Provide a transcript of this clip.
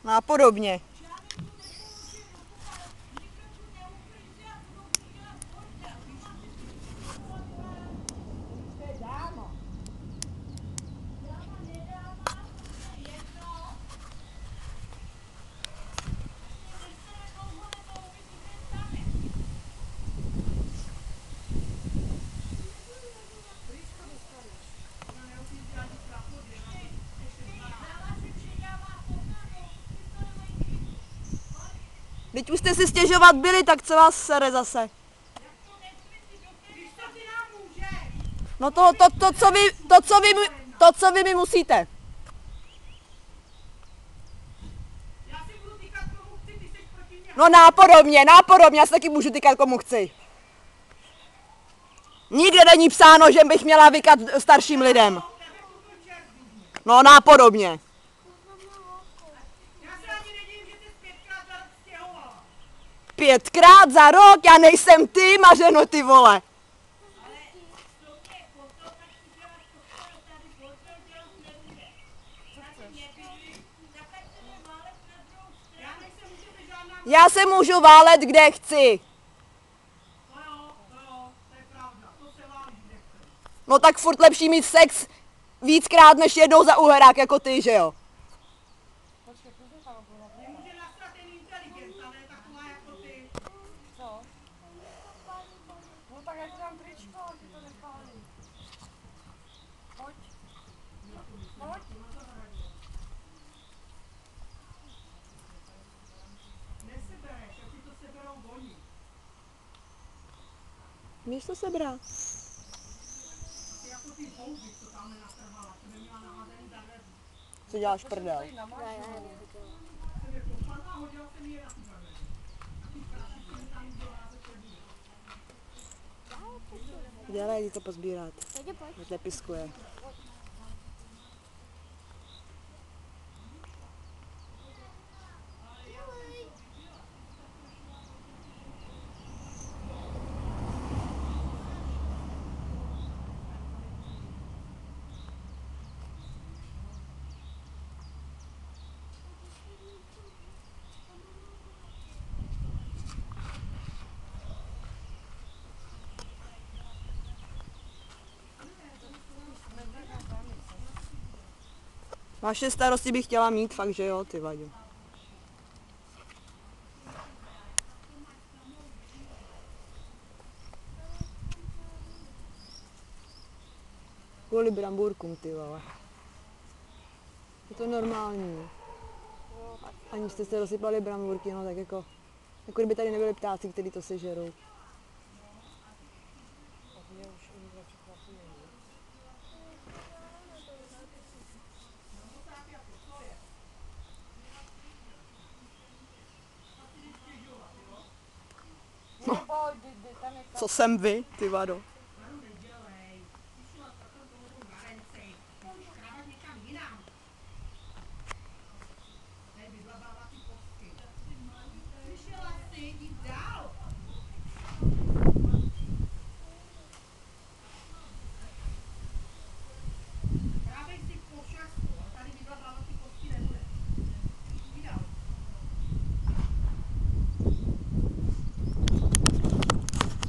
No a podobně. Teď už jste si stěžovat byli, tak co vás sere zase? No to, co vy mi musíte. No nápodobně, já se taky můžu tykat komu chci. Nikde není psáno, že bych měla vykat starším lidem. No nápodobně. Já se ani nedivím, že jsi 5krát za rok stěhovala. 5krát za rok? Já nejsem ty, Mařeno, ty vole. Já se můžu válet, kde chci. To jo, to je pravda, to se válí, kde chce. No tak furt lepší mít sex víckrát než jednou za uherák jako ty, že jo? Mě může nasrat jen inteligent, ale taková jako ty. Co? No tak já ti dám tričko, ty to nepálí. Pojď. Pojď. Nesebereš, jak ti to seberou oni. Víš, co sebrat? Ty jako ty houby, co tam nenatrvala, to by měla naházený za dveří. Co děláš prdel? Jsem je popadla a hodila jsem je na ty dveře. A ty práši, které tam udělá, to nebude. Dělej, jdi to pozbírat. Ať nepiskuje. Vaše starosti bych chtěla mít, fakt, že jo, ty Vaďo. Kvůli brambůrkům, ty vole. Je to normální. Ani jste se rozsypali brambůrky, no tak jako kdyby tady nebyli ptáci, kteří to sežerou. Co jsem vy, ty vado?